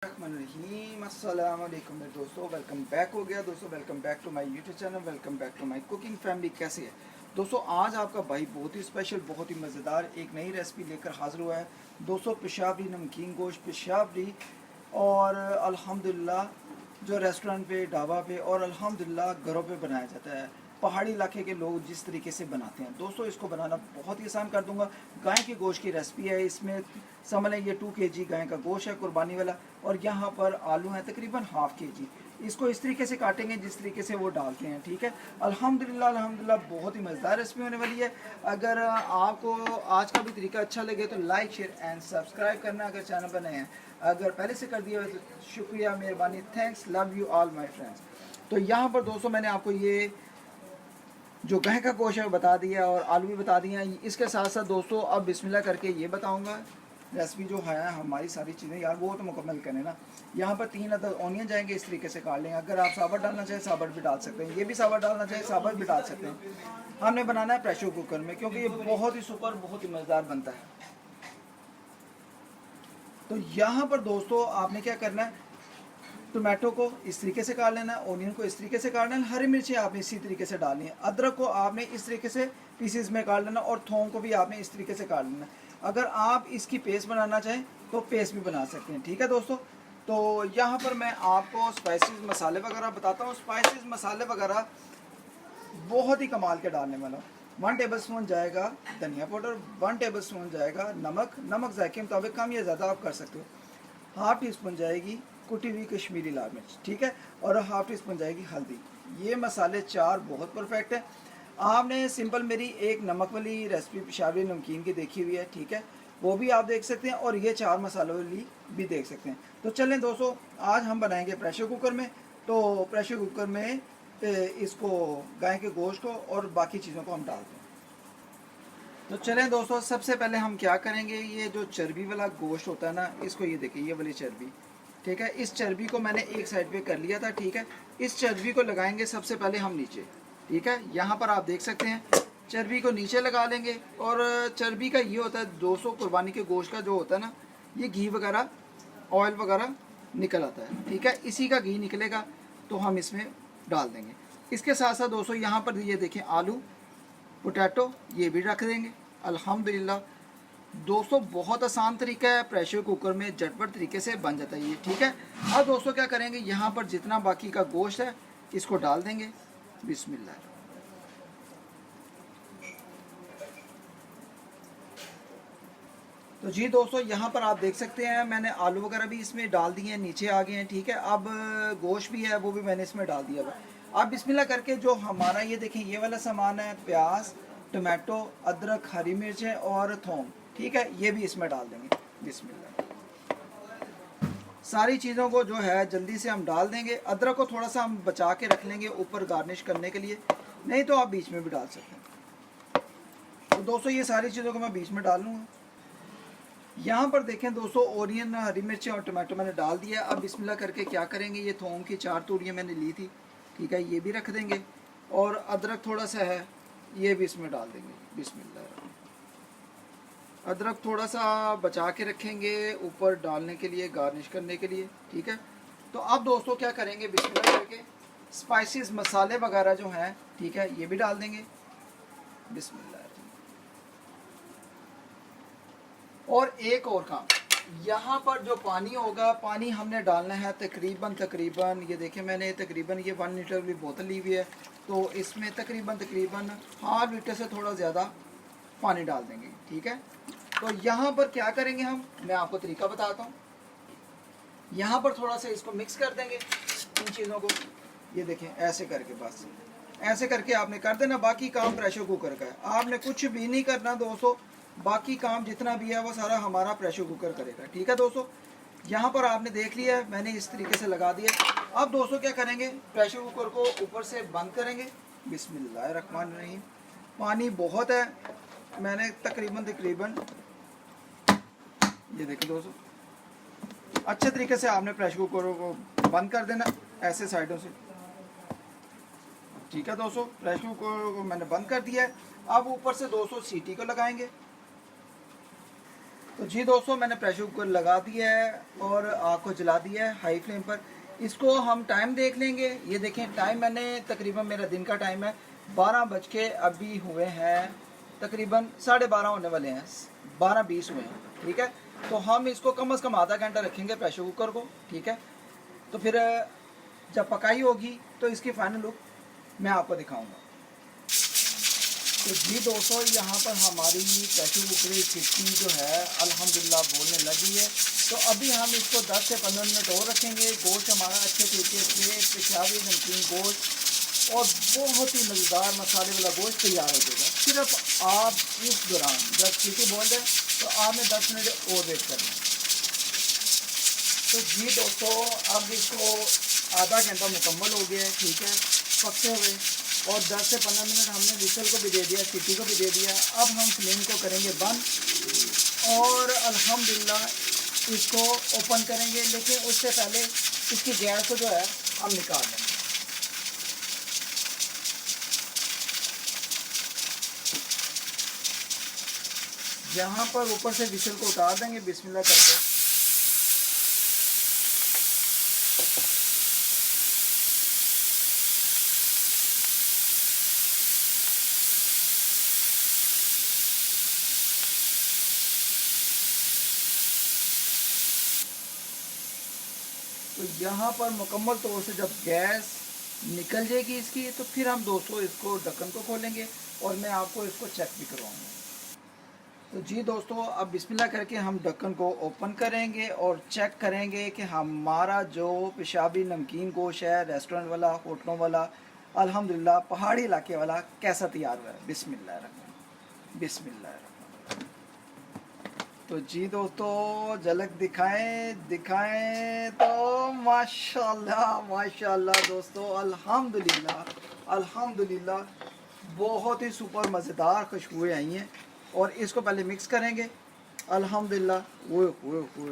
अस्सलाम वालेकुम मेरे दोस्तों, वेलकम बैक हो गया दोस्तों। Welcome back to my YouTube channel, welcome back to my cooking family. कैसे है दोस्तों? आज आपका भाई बहुत ही स्पेशल, बहुत ही मज़ेदार एक नई रेसिपी लेकर हाज़िर हुआ है दोस्तों। पेशावरी नमकीन गोश्त पेशावरी, और अल्हम्दुलिल्लाह जो रेस्टोरेंट पे, ढाबा पे और अल्हम्दुलिल्लाह घरों पे बनाया जाता है, पहाड़ी इलाके के लोग जिस तरीके से बनाते हैं दोस्तों, इसको बनाना बहुत ही आसान कर दूंगा। गाय के गोश्त की रेसिपी है। इसमें समझ लें ये 2 kg गाय का गोश्त है, कुर्बानी वाला, और यहाँ पर आलू हैं तकरीबन ½ kg। इसको इस तरीके से काटेंगे जिस तरीके से वो डालते हैं, ठीक है। अल्हम्दुलिल्लाह अल्हम्दुलिल्लाह बहुत ही मज़ेदार रेसिपी होने वाली है। अगर आपको आज का भी तरीका अच्छा लगे तो लाइक शेयर एंड सब्सक्राइब करना अगर चैनल पर नए हैं। अगर पहले से कर दिया हो तो शुक्रिया, मेहरबानी, thanks, love you all my friends. तो यहाँ पर दोस्तों मैंने आपको ये जो गाय का गोश्त है बता दिया और आलू भी बता दिए हैं। इसके साथ साथ दोस्तों अब बिस्मिल्लाह करके ये बताऊंगा रेसिपी जो है हमारी सारी चीज़ें यार वो तो मुकम्मल करें ना। यहाँ पर 3 अदद ऑनियन जाएंगे, इस तरीके से काट लेंगे। अगर आप साबुत डालना चाहें साबुत भी डाल सकते हैं, ये भी साबुत डालना चाहें साबुत भी डाल सकते हैं। हमने बनाना है प्रेशर कुकर में, क्योंकि ये बहुत ही सुपर, बहुत ही मज़ेदार बनता है। तो यहाँ पर दोस्तों आपने क्या करना है, टोमेटो को इस तरीके से काट लेना है, ऑनियन को इस तरीके से काट लेना, हरी मिर्ची आपने इसी तरीके से डालनी है, अदरक को आपने इस तरीके से पीसेस में काट लेना, और थोम को भी आपने इस तरीके से काट लेना। अगर आप इसकी पेस्ट बनाना चाहें तो पेस्ट भी बना सकते हैं, ठीक है दोस्तों। तो यहाँ पर मैं आपको स्पाइसेस मसाले वगैरह बताता हूँ। स्पाइसेस मसाले वगैरह बहुत ही कमाल के डालने वाला हूँ। 1 टेबल स्पून जाएगा धनिया पाउडर, 1 टेबल स्पून जाएगा नमक, नमक जायके के मुताबिक कम या ज़्यादा आप कर सकते हो। ½ टीस्पून जाएगी कुटी हुई कश्मीरी लाल मिर्च, ठीक है, और ½ टीस्पून जाएगी हल्दी। ये मसाले 4 बहुत परफेक्ट है। आपने सिंपल मेरी एक नमक वाली रेसिपी पेशावरी नमकीन की देखी हुई है, ठीक है, वो भी आप देख सकते हैं, और ये 4 मसालों वाली भी देख सकते हैं। तो चलें दोस्तों, आज हम बनाएंगे प्रेशर कुकर में। तो प्रेशर कुकर में इसको गाय के गोश्त को और बाकी चीज़ों को हम डालते हैं। तो चलें दोस्तों, सबसे पहले हम क्या करेंगे, ये जो चर्बी वाला गोश्त होता है ना, इसको ये देखिए, ये वाली चर्बी, ठीक है, इस चर्बी को मैंने एक साइड पे कर लिया था, ठीक है। इस चर्बी को लगाएंगे सबसे पहले हम नीचे, ठीक है। यहाँ पर आप देख सकते हैं चर्बी को नीचे लगा लेंगे। और चर्बी का ये होता है दोस्तों, कुर्बानी के गोश्त का जो होता है ना, ये घी वगैरह, ऑयल वगैरह निकल आता है, ठीक है, इसी का घी निकलेगा तो हम इसमें डाल देंगे। इसके साथ साथ दोस्तों यहाँ पर ये देखें आलू, पोटैटो, ये भी रख देंगे। अल्हम्दुलिल्लाह दोस्तों बहुत आसान तरीका है, प्रेशर कुकर में झटपट तरीके से बन जाता है ये, ठीक है। अब दोस्तों क्या करेंगे, यहाँ पर जितना बाकी का गोश्त है इसको डाल देंगे। बिस्मिल्लाह। तो जी दोस्तों यहाँ पर आप देख सकते हैं मैंने आलू वगैरह भी इसमें डाल दिए हैं, नीचे आ गए हैं, ठीक है। अब गोश्त भी है वो भी मैंने इसमें डाल दिया हुआ। अब बिस्मिल्लाह करके जो हमारा ये देखें ये वाला सामान है, प्याज, टमाटो, अदरक, हरी मिर्चें और थोम, ठीक है, ये भी इसमें डाल देंगे। बिस्मिल्लाह। सारी चीज़ों को जो है जल्दी से हम डाल देंगे। अदरक को थोड़ा सा हम बचा के रख लेंगे ऊपर गार्निश करने के लिए, नहीं तो आप बीच में भी डाल सकते हैं। तो दोस्तों ये सारी चीज़ों को मैं बीच में डाल लूँगा। यहाँ पर देखें दोस्तों, ऑनियन, हरी मिर्चें और टमाटो मैंने डाल दिया। अब बिस्मिल्लाह करके क्या करेंगे, ये थोम की 4 तूड़ियाँ मैंने ली थी, ठीक है, ये भी रख देंगे, और अदरक थोड़ा सा है ये भी इसमें डाल देंगे। बिस्मिल्लाह। अदरक थोड़ा सा बचा के रखेंगे ऊपर डालने के लिए, गार्निश करने के लिए, ठीक है। तो अब दोस्तों क्या करेंगे, बिस्मिल्लाह करके स्पाइसेस मसाले वगैरह जो हैं, ठीक है, ये भी डाल देंगे। बिस्मिल्लाह। और एक और काम, यहाँ पर जो पानी होगा, पानी हमने डालना है तकरीबन ये देखें मैंने तकरीबन ये 1 लीटर की बोतल ली हुई है, तो इसमें तकरीबन ½ लीटर से थोड़ा ज़्यादा पानी डाल देंगे, ठीक है। तो यहाँ पर क्या करेंगे हम, मैं आपको तरीका बताता हूँ। यहाँ पर थोड़ा सा इसको मिक्स कर देंगे इन चीज़ों को, ये देखें ऐसे करके, बस ऐसे करके आपने कर देना। बाकी काम प्रेशर कुकर का है, आपने कुछ भी नहीं करना दोस्तों, बाकी काम जितना भी है वो सारा हमारा प्रेशर कुकर करेगा, ठीक है दोस्तों। यहाँ पर आपने देख लिया है मैंने इस तरीके से लगा दिया। अब दोस्तों क्या करेंगे, प्रेशर कुकर को ऊपर से बंद करेंगे। बिस्मिल्लाहिर्रहमानिर्रहीम। पानी बहुत है, मैंने तकरीबन ये देखिए दोस्तों, अच्छे तरीके से आपने प्रेशर कुकर को बंद कर देना ऐसे साइडों से, ठीक है दोस्तों। प्रेशर कुकर को मैंने बंद कर दिया है। अब ऊपर से दोस्तों सीटी को लगाएंगे। तो जी दोस्तों, मैंने प्रेशर कुकर लगा दिया है और आग को जला दिया है हाई फ्लेम पर। इसको हम टाइम देख लेंगे। ये देखें टाइम मैंने तकरीबन, मेरा दिन का टाइम है 12 बज के अभी हुए हैं, तकरीबन 12:30 होने वाले हैं, 12:20 हुए हैं। ठीक है, तो हम इसको कम से कम आधा घंटा रखेंगे प्रेशर कुकर को। ठीक है, तो फिर जब पकाई होगी तो इसकी फाइनल लुक मैं आपको दिखाऊंगा। तो जी दोस्तों, यहाँ पर हमारी प्रेशर कुकर की सीटी जो है अल्हम्दुलिल्लाह बोलने लगी है। तो अभी हम इसको 10 से 15 मिनट और रखेंगे। गोश्त हमारा अच्छे तरीके से पेशावी नमकीन गोश्त और बहुत ही मज़ेदार मसाले वाला गोश्त तैयार हो जाएगा। सिर्फ आप इस दौरान जब सीटी बोल दें तो आपने 10 मिनट और वेट करना है। तो जी दोस्तों, अब इसको आधा घंटा मुकम्मल हो गया है। ठीक है, पकते हुए, और 10 से 15 मिनट हमने विसल को भी दे दिया, सीटी को भी दे दिया। अब हम फ्लेम को करेंगे बंद और अल्हम्दुलिल्लाह इसको ओपन करेंगे। लेकिन उससे पहले इसकी गैस को जो है हम निकाल देंगे। यहाँ पर ऊपर से विसल को उतार देंगे बिस्मिल्लाह करके। तो यहाँ पर मुकम्मल तौर से जब गैस निकल जाएगी इसकी, तो फिर हम दोस्तों इसको ढक्कन को खोलेंगे और मैं आपको इसको चेक भी करवाऊँगा। तो जी दोस्तों, अब बिस्मिल्लाह करके हम ढक्कन को ओपन करेंगे और चेक करेंगे कि हमारा जो पेशाबी नमकीन गोश्त है रेस्टोरेंट वाला, होटलों वाला, अल्हम्दुलिल्लाह पहाड़ी इलाके वाला कैसा तैयार हुआ है। बिस्मिल्लाह बिस्मिल्लाह। तो जी दोस्तों, झलक दिखाएं तो माशाल्लाह माशाल्लाह दोस्तों, अल्हम्दुलिल्लाह अल्हम्दुलिल्लाह बहुत ही सुपर मज़ेदार खुशबुएं आई हैं। और इसको पहले मिक्स करेंगे अल्हम्दुलिल्लाह। वो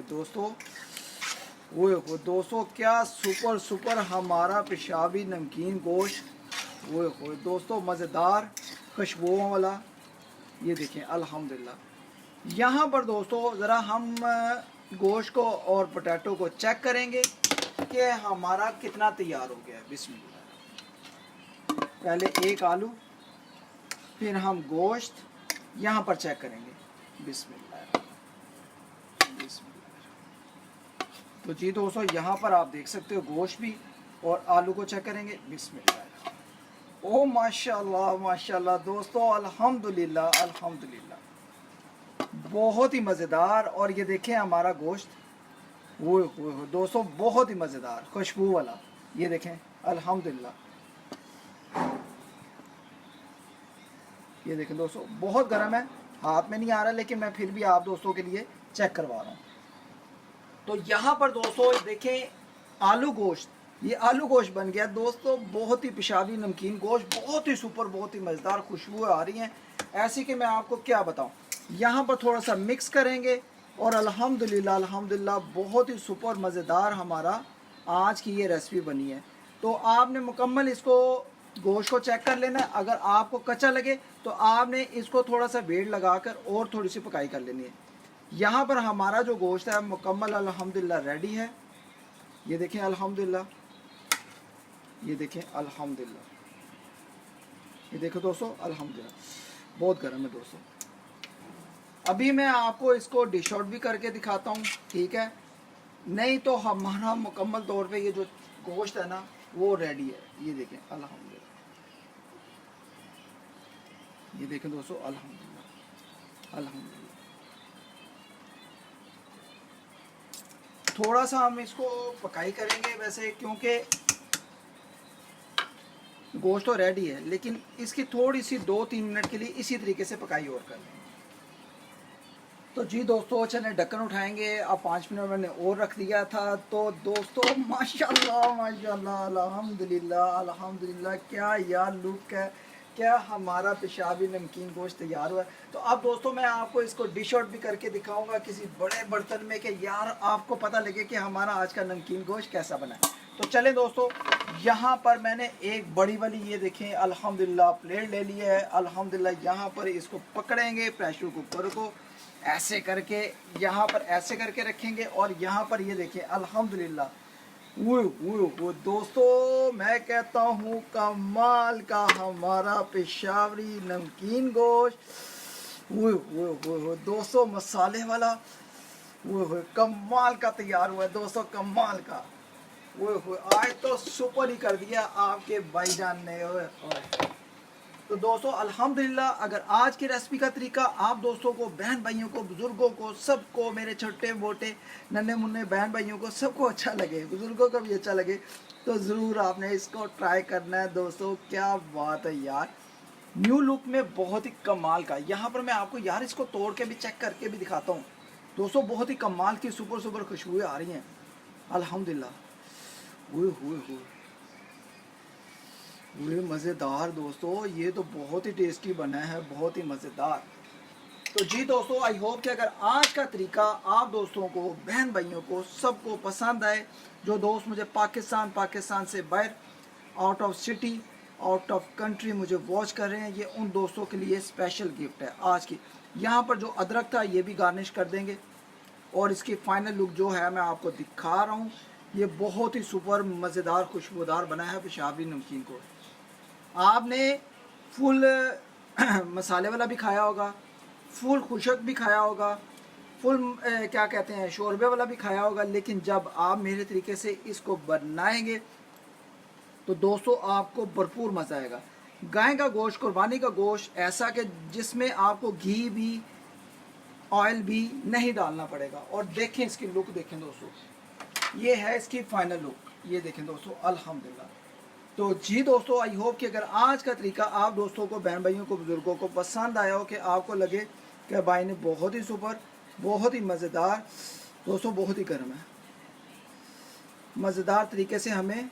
दोस्तों, वो दोस्तों, क्या सुपर हमारा पेशाबी नमकीन गोश्त। वो दोस्तों, मज़ेदार खुशबुओं वाला। ये देखें अल्हम्दुलिल्लाह। यहाँ पर दोस्तों ज़रा हम गोश्त को और पोटैटो को चेक करेंगे कि हमारा कितना तैयार हो गया है। बिस्मिल्लाह। पहले एक आलू, फिर हम गोश्त यहाँ पर चेक करेंगे। बिस्मिल्लाह बिस्मिल्लाह। तो जी दोस्तों, यहाँ पर आप देख सकते हो गोश्त भी और आलू को चेक करेंगे। बिस्मिल्लाह। ओ माशाल्लाह माशाल्लाह दोस्तों, अल्हम्दुलिल्लाह अल्हम्दुलिल्लाह बहुत ही मज़ेदार। और ये देखें हमारा गोश्त, वो दोस्तों बहुत ही मज़ेदार खुशबू वाला। ये देखें अल्हम्दुलिल्लाह। ये देखें दोस्तों, बहुत गर्म है, हाथ में नहीं आ रहा, लेकिन मैं फिर भी आप दोस्तों के लिए चेक करवा रहा हूँ। तो यहाँ पर दोस्तों देखें आलू गोश्त, ये आलू गोश्त बन गया दोस्तों। बहुत ही पेशाबी नमकीन गोश्त, बहुत ही सुपर, बहुत ही मज़ेदार खुशबू आ रही हैं ऐसी कि मैं आपको क्या बताऊँ। यहाँ पर थोड़ा सा मिक्स करेंगे और अल्हम्दुलिल्लाह अल्हम्दुलिल्लाह बहुत ही सुपर मज़ेदार हमारा आज की ये रेसिपी बनी है। तो आपने मुकम्मल इसको गोश्त को चेक कर लेना है। अगर आपको कच्चा लगे तो आपने इसको थोड़ा सा वेट लगाकर और थोड़ी सी पकाई कर लेनी है। यहाँ पर हमारा जो गोश्त है मुकम्मल अल्हम्दुलिल्लाह रेडी है। ये देखें अल्हम्दुलिल्लाह, ये देखें अल्हम्दुलिल्लाह, ये देखो दोस्तों अल्हम्दुलिल्लाह बहुत गर्म है दोस्तों। अभी मैं आपको इसको डिश आउट भी करके दिखाता हूँ। ठीक है, नहीं तो हमारा मुकम्मल तौर पे ये जो गोश्त है ना वो रेडी है। ये देखें अल्हम्दुलिल्लाह, ये देखें दोस्तों अल्हम्दुलिल्लाह अल्हम्दुलिल्लाह। थोड़ा सा हम इसको पकाई करेंगे वैसे, क्योंकि गोश्त तो रेडी है, लेकिन इसकी थोड़ी सी 2-3 मिनट के लिए इसी तरीके से पकाई और कर लेंगे। तो जी दोस्तों, चलें ढक्कन उठाएंगे। अब 5 मिनट मैंने और रख दिया था। तो दोस्तों माशाल्लाह माशाल्लाह अल्हम्दुलिल्लाह अल्हम्दुलिल्लाह, क्या यार लुक है, क्या हमारा पेशाबी नमकीन गोश्त तैयार हुआ है। तो अब दोस्तों मैं आपको इसको डिश आउट भी करके दिखाऊंगा किसी बड़े बर्तन में, कि यार आपको पता लगे कि हमारा आज का नमकीन गोश्त कैसा बना है। तो चलें दोस्तों, यहाँ पर मैंने एक बड़ी वाली ये देखें अल्हम्दुलिल्लाह प्लेट ले ली है। अल्हम्दुलिल्लाह यहाँ पर इसको पकड़ेंगे प्रेशर कुकर को ऐसे करके यहाँ पर ऐसे करके रखेंगे और यहाँ पर ये देखिए अल्हम्दुलिल्लाह। वो दोस्तों मैं कहता हूँ कमाल का हमारा पेशावरी नमकीन गोश्त। वो दोस्तों मसाले वाला वो कमाल का तैयार हुआ है दोस्तों, कमाल का। वो आज तो सुपर ही कर दिया आपके भाईजान ने। ओए ओए। तो दोस्तों अल्हम्दुलिल्लाह, अगर आज की रेसिपी का तरीका आप दोस्तों को, बहन भाइयों को, बुजुर्गों को, सबको, मेरे छोटे मोटे नन्हे मुन्ने बहन भाइयों को सबको अच्छा लगे, बुजुर्गों को भी अच्छा लगे, तो ज़रूर आपने इसको ट्राई करना है दोस्तों। क्या बात है यार, न्यू लुक में बहुत ही कमाल का। यहाँ पर मैं आपको यार इसको तोड़ के भी चेक करके भी दिखाता हूँ दोस्तों, बहुत ही कमाल की सुपर सुपर खुशबुएं आ रही हैं अल्हम्दुलिल्लाह। हुए ये मज़ेदार दोस्तों, ये तो बहुत ही टेस्टी बना है, बहुत ही मज़ेदार। तो जी दोस्तों, आई होप कि अगर आज का तरीका आप दोस्तों को, बहन भाइयों को, सबको पसंद आए। जो दोस्त मुझे पाकिस्तान से बाहर, out of city, out of country मुझे वॉच कर रहे हैं, ये उन दोस्तों के लिए स्पेशल गिफ्ट है आज की। यहाँ पर जो अदरक था ये भी गार्निश कर देंगे और इसकी फाइनल लुक जो है मैं आपको दिखा रहा हूँ। ये बहुत ही सुपर मज़ेदार खुशबूदार बना है पेशावरी नमकीन को। आपने फुल मसाले वाला भी खाया होगा, फुल खुशक भी खाया होगा, फुल क्या कहते हैं शोरबे वाला भी खाया होगा, लेकिन जब आप मेरे तरीके से इसको बनाएंगे तो दोस्तों आपको भरपूर मज़ा आएगा। गाय का गोश्त, कुर्बानी का गोश्त ऐसा कि जिसमें आपको घी भी, ऑयल भी नहीं डालना पड़ेगा। और देखें इसकी लुक, देखें दोस्तों, ये है इसकी फाइनल लुक, ये देखें दोस्तों अल्हम्दुलिल्लाह। तो जी दोस्तों, आई होप कि अगर आज का तरीका आप दोस्तों को, बहन भाइयों को, बुजुर्गों को पसंद आया हो, कि आपको लगे कि भाई ने बहुत ही सुपर, बहुत ही मज़ेदार दोस्तों, बहुत ही गर्म है, मज़ेदार तरीके से हमें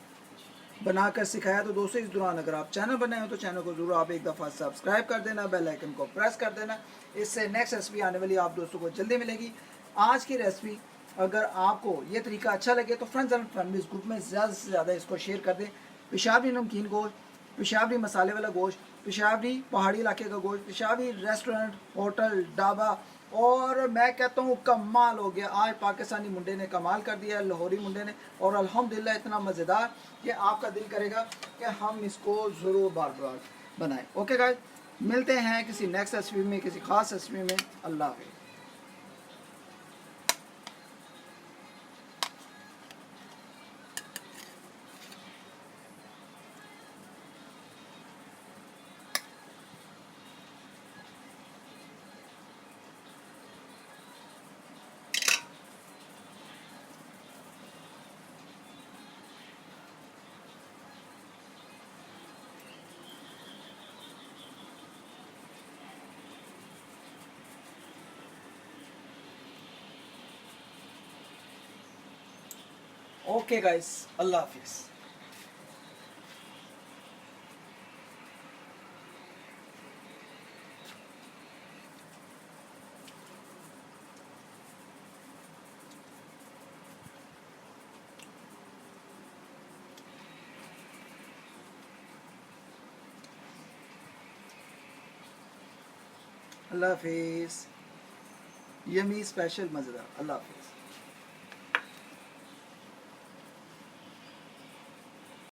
बनाकर सिखाया। तो दोस्तों इस दौरान अगर आप चैनल बनाए हो तो चैनल को ज़रूर आप एक दफ़ा सब्सक्राइब कर देना, बेल आइकन को प्रेस कर देना, इससे नेक्स्ट रेसिपी आने वाली आप दोस्तों को जल्दी मिलेगी। आज की रेसिपी अगर आपको ये तरीका अच्छा लगे तो फ्रेंड्स एंड फैमिलीज ग्रुप में ज़्यादा से ज़्यादा इसको शेयर कर दें। पेशावरी नमकीन गोश्त, पेशावरी मसाले वाला गोश्त, पेशावरी पहाड़ी इलाके का गोश्त, पेशावरी रेस्टोरेंट, होटल, ढाबा, और मैं कहता हूँ कमाल हो गया। आज पाकिस्तानी मुंडे ने कमाल कर दिया, लाहौरी मुंडे ने, और अल्हम्दुलिल्लाह इतना मज़ेदार कि आपका दिल करेगा कि हम इसको ज़रूर बार बार बनाएं। ओके गाइस, मिलते हैं किसी नेक्स्ट रेसिपी में, किसी ख़ास रेसिपी में। अल्लाह हाफ़िज़। ओके गाइस, अल्लाह हाफिज़। अल्लाह हाफिज़। यमी स्पेशल मज़ेदार। अल्लाह हाफिज़।